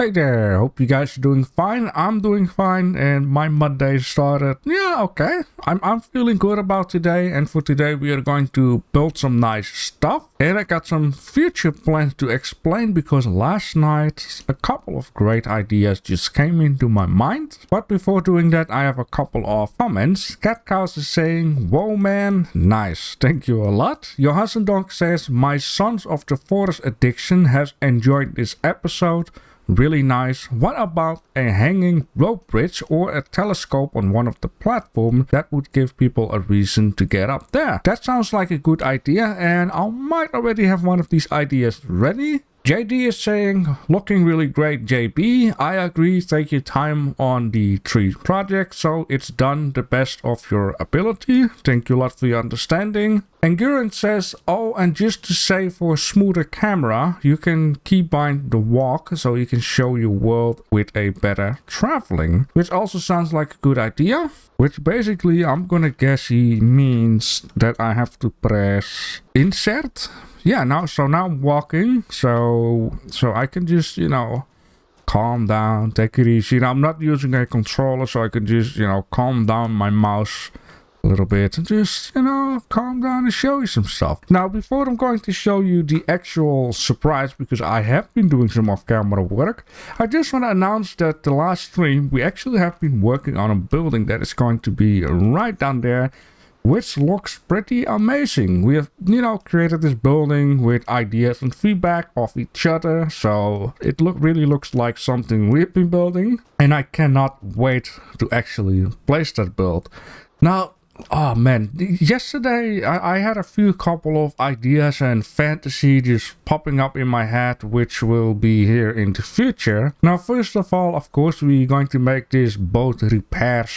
Hey there, hope you guys are doing fine. I'm doing fine and my Monday started, okay. I'm feeling good about today, and for today we are going to build some nice stuff. And I got some future plans to explain because last night a couple of great ideas just came into my mind. But before doing that, I have a couple of comments. Cat Cows is saying, whoa man, nice, thank you a lot. Johansson Dog says, my Sons of the Forest addiction has enjoyed this episode. Really nice. What about a hanging rope bridge or a telescope on one of the platforms that would give people a reason to get up there? That sounds like a good idea, and I might already have one of these ideas ready. JD is saying, looking really great, JB. I agree, take your time on the tree project so it's done the best of your ability. Thank you a lot for your understanding. And Gurren says, oh, and just to say for a smoother camera, you can keybind the walk so you can show your world with a better traveling. Which also sounds like a good idea. Which basically, I'm gonna guess he means that I have to press insert. Yeah, now I'm walking, so I can just, calm down, take it easy. Now, I'm not using a controller, so I can just, calm down my mouse a little bit and just, calm down and show you some stuff. Now, before I'm going to show you the actual surprise, because I have been doing some off-camera work, I just want to announce that the last stream, we actually have been working on a building that is going to be right down there, which looks pretty amazing. We have, created this building with ideas and feedback of each other, so it really looks like something we've been building, and I cannot wait to actually place that build. Now, oh man, yesterday I had a couple of ideas and fantasy just popping up in my head, which will be here in the future. Now, first of all, of course, we're going to make this boat repair /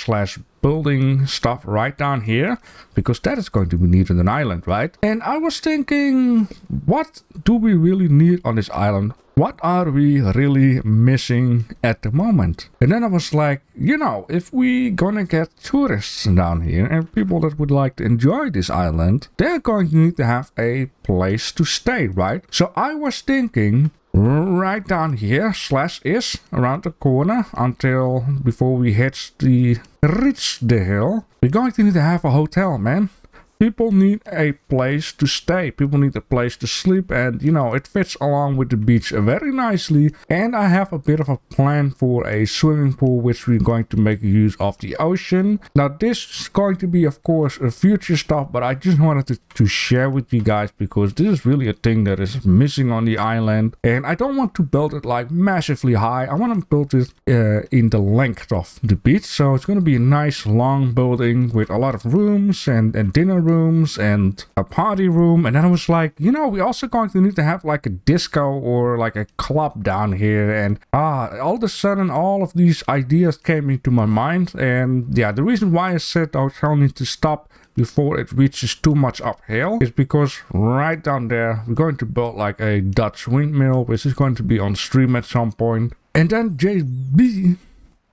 building stuff right down here, because that is going to be needed on an island, right? And I was thinking, what do we really need on this island? What are we really missing at the moment? And then I was like, if we gonna get tourists down here and people that would like to enjoy this island, they're going to need to have a place to stay, right? So I was thinking, right down here, /is around the corner until before we reach the hill, we're going to need to have a hotel, man. People need a place to stay. People need a place to sleep, and it fits along with the beach very nicely. And I have a bit of a plan for a swimming pool, which we're going to make use of the ocean. Now, this is going to be, of course, a future stuff, but I just wanted to share with you guys because this is really a thing that is missing on the island. And I don't want to build it like massively high. I want to build it in the length of the beach. So it's going to be a nice long building with a lot of rooms and dinner rooms and a party room. And then I was like, we're also going to need to have like a disco or like a club down here. And all of a sudden all of these ideas came into my mind. And yeah, the reason why I said I was going to stop before it reaches too much uphill is because right down there we're going to build like a Dutch windmill, which is going to be on stream at some point. And then JB,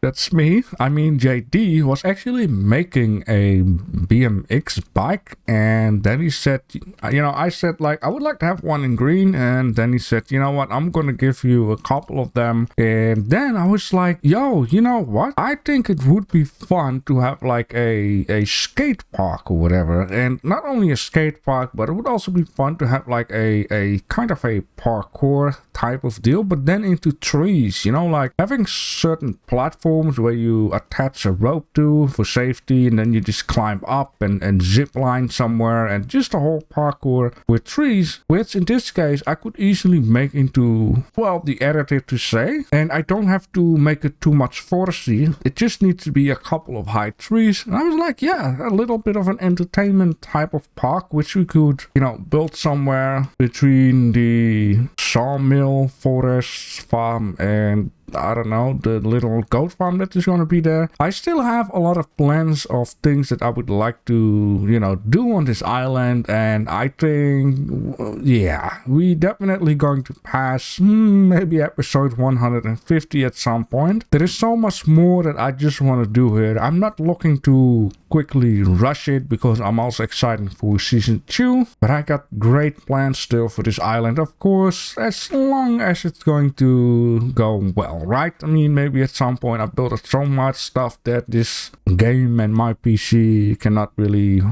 that's me, JD, was actually making a BMX bike, and then he said, I said like, I would like to have one in green, and then he said, you know what, I'm gonna give you a couple of them. And then I was like, yo, you know what, I think it would be fun to have like a skate park or whatever, and not only a skate park, but it would also be fun to have like a kind of a parkour type of deal, but then into trees, like having certain platforms where you attach a rope to for safety, and then you just climb up and zip line somewhere, and just a whole parkour with trees, which in this case I could easily make into, well, the editor to say, and I don't have to make it too much foresty. It just needs to be a couple of high trees. And I was like, yeah, a little bit of an entertainment type of park, which we could, build somewhere between the sawmill, forest, farm, and I don't know, the little goat farm that is going to be there. I still have a lot of plans of things that I would like to, do on this island. And I think, yeah, we definitely going to pass maybe episode 150 at some point. There is so much more that I just want to do here. I'm not looking to quickly rush it because I'm also excited for season 2. But I got great plans still for this island, of course, as long as it's going to go well. right? I mean, maybe at some point I built so much stuff that this game and my PC cannot really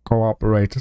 cooperate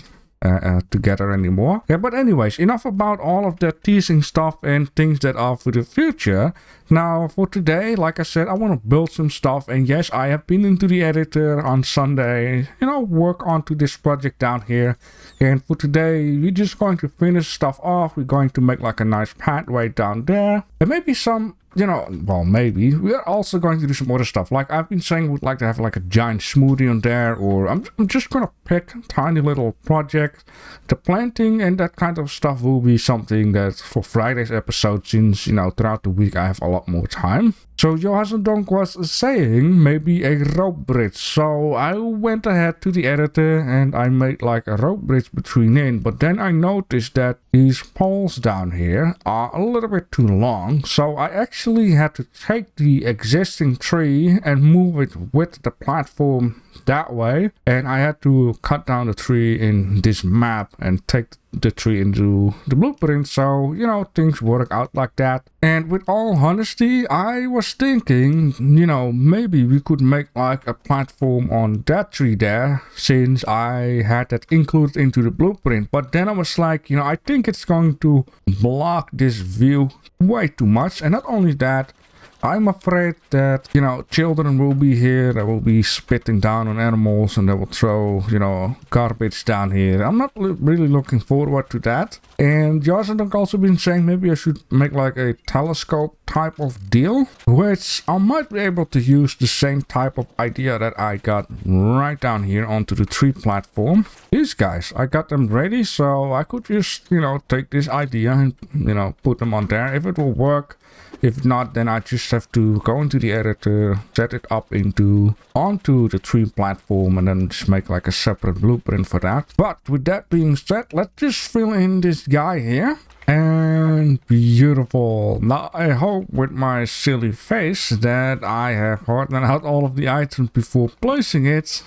together anymore. Yeah, but anyways, enough about all of that teasing stuff and things that are for the future. Now for today, like I said, I want to build some stuff, and yes, I have been into the editor on Sunday, you know, work onto this project down here. And for today, we're just going to finish stuff off. We're going to make like a nice pathway down there, and maybe some, you know, well, maybe we're also going to do some other stuff. Like I've been saying, we'd like to have like a giant smoothie on there, or I'm just gonna pick tiny little projects. The planting and that kind of stuff will be something that for Friday's episode, since, you know, throughout the week I have a lot more time. So Donk was saying maybe a rope bridge. So I went ahead to the editor and I made like a rope bridge between in. But then I noticed that these poles down here are a little bit too long. So I actually had to take the existing tree and move it with the platform that way. And I had to cut down the tree in this map and take the tree into the blueprint, so you know, things work out like that. And with all honesty, I was thinking, you know, maybe we could make like a platform on that tree there, since I had that included into the blueprint. But then I was like, you know, I think it's going to block this view way too much. And not only that, I'm afraid that, you know, children will be here, they will be spitting down on animals, and they will throw, you know, garbage down here. I'm not really looking forward to that. And Josh has also been saying maybe I should make like a telescope type of deal, which I might be able to use the same type of idea that I got right down here onto the tree platform. These guys, I got them ready, so I could just, you know, take this idea and, you know, put them on there. If it will work. If not, then I just have to go into the editor, set it up onto the tree platform, and then just make like a separate blueprint for that. But with that being said, let's just fill in this guy here. And beautiful. Now I hope with my silly face that I have hardened out all of the items before placing it.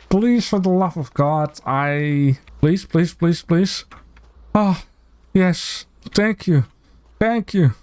Please, for the love of God, please, please, please, please. Oh, yes. Thank you. Thank you.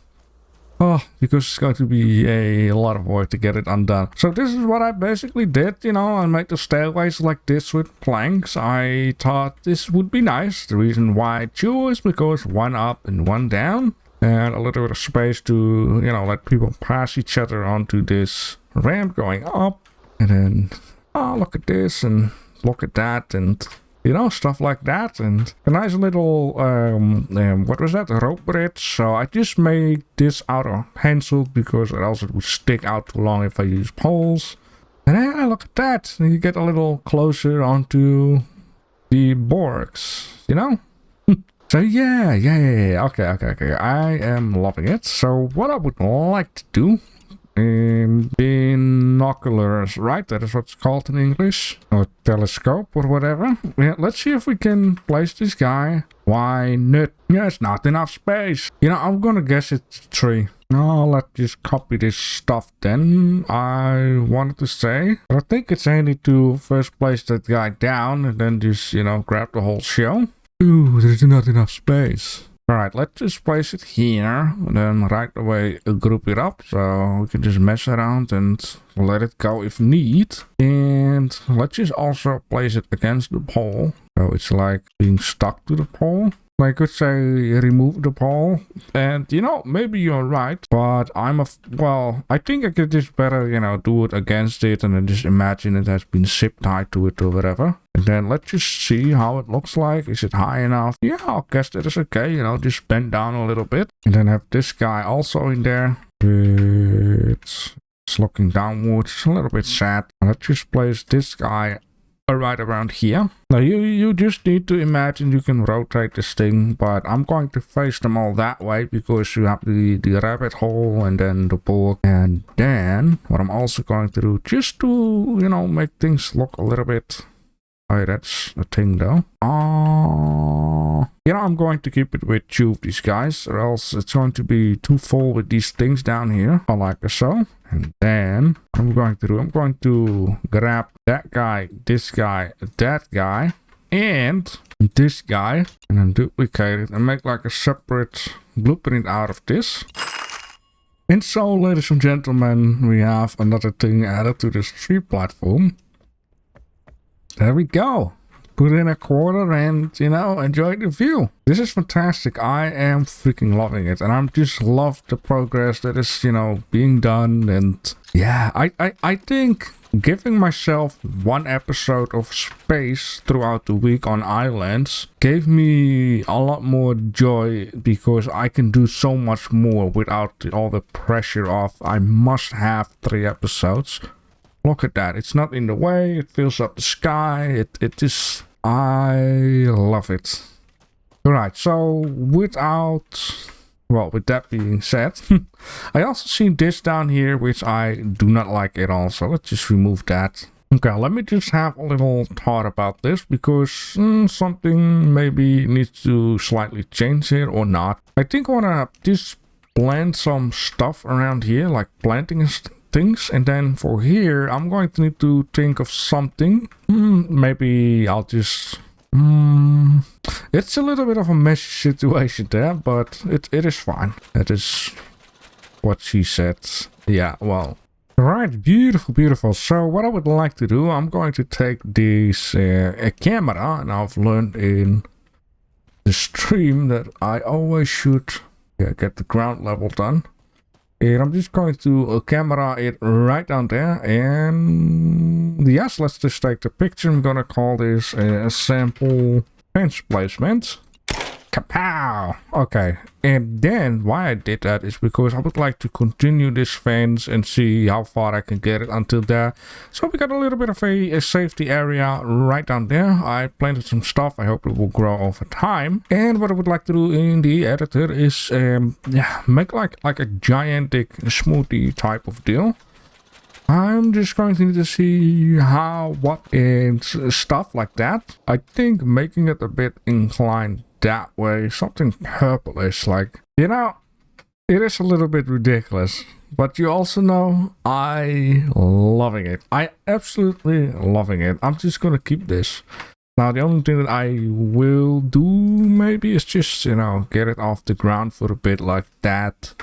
Oh, because it's going to be a lot of work to get it undone. So this is what I basically did, you know, I made the stairways like this with planks. I thought this would be nice. The reason why I chose is because one up and one down. And a little bit of space to, you know, let people pass each other onto this ramp going up. And then, oh, look at this and look at that and... you know, stuff like that. And a nice little, what was that? A rope bridge. So I just made this out of pencil because else it would stick out too long if I use poles. And then look at that. You get a little closer onto the boards, you know? So yeah. Okay. I am loving it. So what I would like to do, binoculars, right? That is what's called in English, or telescope or whatever. Yeah, let's see if we can place this guy. Why not? Yeah, it's not enough space. You know, I'm gonna guess it's 3. No, let's just copy this stuff then. I wanted to say, but I think it's handy to first place that guy down and then just, you know, grab the whole show. Ooh, there's not enough space. Alright, let's just place it here, and then right away group it up, so we can just mess around and let it go if need. And let's just also place it against the pole, so it's like being stuck to the pole. I could say remove the pole, and you know, maybe you're right, but well, I think I could just better, you know, do it against it and then just imagine it has been zip tied to it or whatever. And then let's just see how it looks like. Is it high enough? Yeah, I guess that is okay, you know, just bend down a little bit. And then have this guy also in there. It's looking downwards, a little bit sad. Let's just place this guy right around here. Now you just need to imagine you can rotate this thing, but I'm going to face them all that way because you have the rabbit hole and then the board. And then what I'm also going to do, just to, you know, make things look a little bit... oh, that's a thing though. You know, I'm going to keep it with 2 of these guys, or else it's going to be too full with these things down here, like so. And then what I'm going to grab that guy, this guy, that guy, and this guy, and then duplicate it and make like a separate blueprint out of this. And so, ladies and gentlemen, we have another thing added to this tree platform. There we go. Put in a quarter and, you know, enjoy the view. This is fantastic. I am freaking loving it. And I'm just love the progress that is, you know, being done. And yeah, I think giving myself one episode of space throughout the week on Ylands gave me a lot more joy because I can do so much more without all the pressure of I must have 3 episodes. Look at that. It's not in the way. It fills up the sky. It just... I love it. Alright, so with that being said, I also see this down here, which I do not like at all. So let's just remove that. Okay, let me just have a little thought about this because something maybe needs to slightly change here or not. I think I want to just plant some stuff around here, like planting things, and then for here I'm going to need to think of something. Maybe I'll just it's a little bit of a messy situation there, but it is fine. That is what she said. Yeah, well, right, beautiful. So what I would like to do, I'm going to take this a camera, and I've learned in the stream that I always should get the ground level done. And I'm just going to camera it right down there, and yes, let's just take the picture. I'm gonna call this a sample fence placement. Kapow! Okay, and then why I did that is because I would like to continue this fence and see how far I can get it until there. So we got a little bit of a safety area right down there. I planted some stuff. I hope it will grow over time. And what I would like to do in the editor is make like a gigantic smoothie type of deal. I'm just going to need to see how, what, and stuff like that. I think making it a bit inclined that way, something purplish, like, you know, it is a little bit ridiculous, but you also know I loving it. I absolutely loving it. I'm just gonna keep this. Now the only thing that I will do maybe is just, you know, get it off the ground for a bit like that,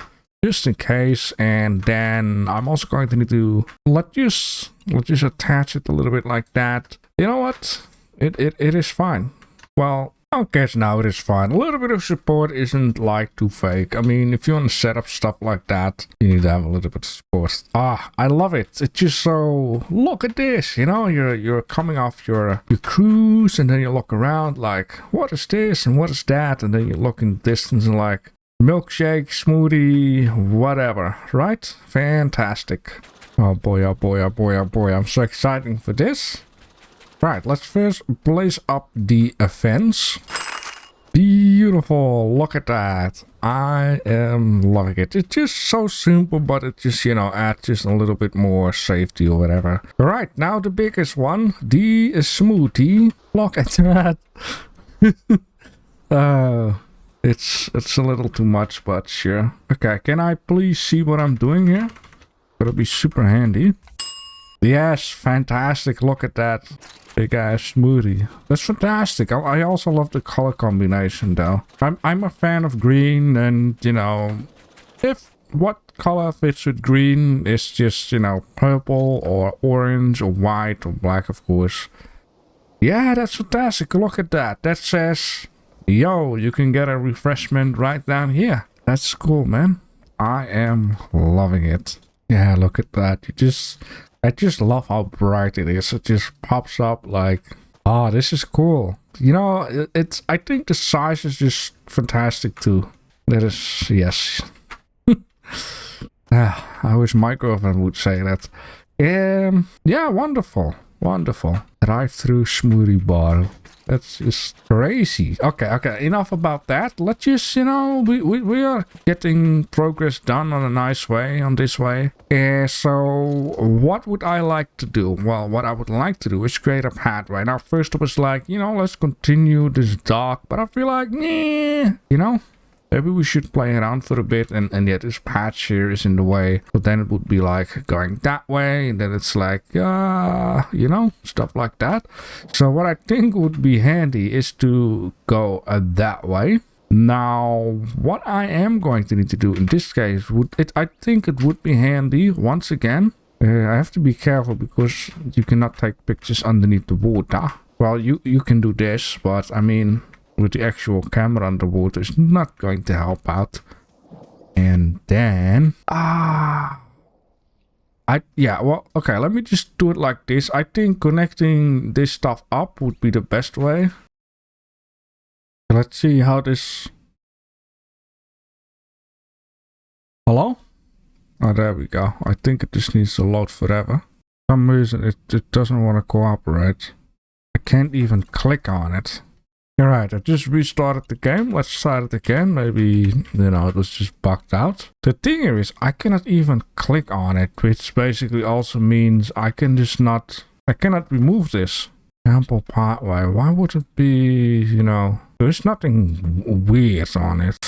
just in case. And then I'm also going to need to let's just attach it a little bit like that. You know what, it is fine. Well, I guess now it is fine. A little bit of support isn't like too fake. I mean, if you want to set up stuff like that, you need to have a little bit of support. I love it. It's just so, look at this, you know, you're coming off your cruise, and then you look around like, what is this and what is that? And then you look in the distance and like, milkshake, smoothie, whatever, right? Fantastic. Oh boy, oh boy, oh boy, oh boy. I'm so excited for this. Right, let's first place up the fence. Beautiful, look at that. I am loving it. It's just so simple, but it just, you know, adds just a little bit more safety or whatever. Right, now the biggest one, the smoothie. Look at that. It's a little too much, but sure. Okay, can I please see what I'm doing here? That'll be super handy. Yes, fantastic. Look at that big ass smoothie. That's fantastic. I also love the color combination though. I'm a fan of green, and you know, if what color fits with green is just, you know, purple or orange or white or black, of course. Yeah, that's fantastic. Look at that. That says, yo, you can get a refreshment right down here. That's cool, man. I am loving it. Yeah, look at that. I just love how bright it is. It just pops up like, oh, this is cool. You know, I think the size is just fantastic too. That is, yes. I wish Microfoon would say that. Yeah, wonderful. Drive-through smoothie bar. That's just crazy. Okay, enough about that. Let's just, you know, we are getting progress done on a nice way, on this way. So what would I like to do? Well, what I would like to do is create a pathway. Now, first I was like, you know, let's continue this dock, but I feel like, nah, you know, maybe we should play around for a bit, and yet this patch here is in the way. But then it would be like going that way, and then it's like, you know, stuff like that. So what I think would be handy is to go that way. Now, what I am going to need to do in this case, I think it would be handy, once again. I have to be careful because you cannot take pictures underneath the water. Well, you can do this, but I mean, with the actual camera underwater, it's not going to help out. And then... yeah, well, okay, let me just do it like this. I think connecting this stuff up would be the best way. Let's see how this... Hello? Oh, there we go. I think it just needs to load forever. For some reason, it doesn't want to cooperate. I can't even click on it. Alright, I just restarted the game. Let's start it again. Maybe, you know, it was just bugged out. The thing here is, I cannot even click on it, which basically also means I cannot remove this. Sample pathway. Why would it be, you know, there's nothing weird on it.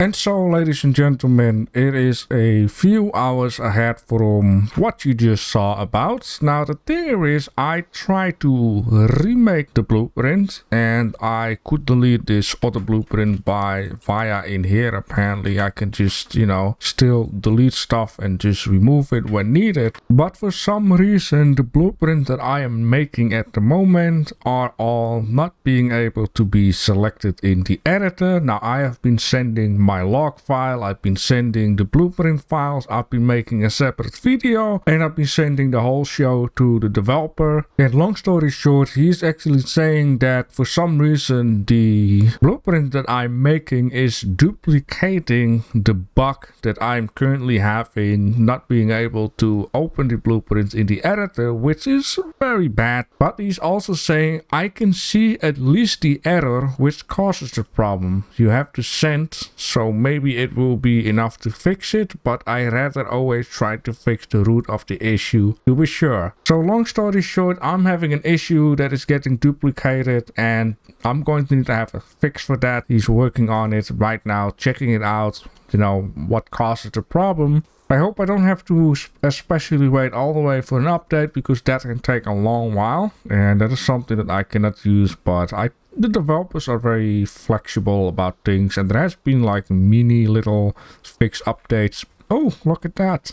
And so, ladies and gentlemen, it is a few hours ahead from what you just saw about. Now, the thing here is, I tried to remake the blueprint, and I could delete this other blueprint via in here. Apparently, I can just, you know, still delete stuff and just remove it when needed. But for some reason, the blueprint that I am making at the moment are all not being able to be selected in the editor. Now, I have been sending my log file, I've been sending the blueprint files, I've been making a separate video, and I've been sending the whole show to the developer. And long story short, he's actually saying that for some reason the blueprint that I'm making is duplicating the bug that I'm currently having, not being able to open the blueprints in the editor, which is very bad. But he's also saying I can see at least the error which causes the problem. You have to send, so maybe it will be enough to fix it, but I rather always try to fix the root of the issue to be sure. So long story short, I'm having an issue that is getting duplicated, and I'm going to need to have a fix for that. He's working on it right now, checking it out, you know, what causes the problem. I hope I don't have to especially wait all the way for an update, because that can take a long while, and that is something that I cannot use, but the developers are very flexible about things, and there has been like mini little fix updates. Oh, look at that.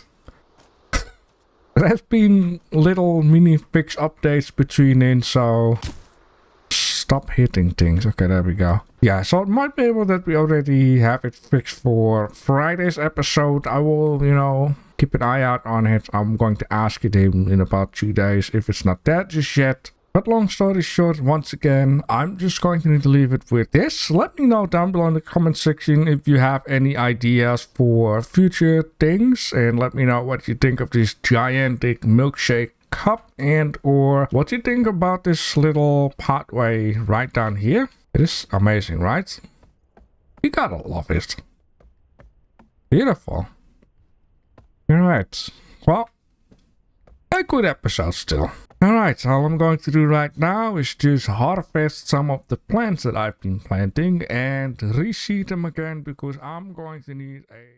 There has been little mini fix updates between in, so stop hitting things. Okay, there we go. Yeah, so it might be able that we already have it fixed for Friday's episode. I will, you know, keep an eye out on it. I'm going to ask it in about 2 days if it's not there just yet. But long story short, once again, I'm just going to need to leave it with this. Let me know down below in the comment section if you have any ideas for future things, and let me know what you think of this gigantic milkshake cup, and or what you think about this little pathway right down here. It is amazing, right? You gotta love it. Beautiful. Alright, well, a good episode still. Alright, all I'm going to do right now is just harvest some of the plants that I've been planting and reseed them again, because I'm going to need a...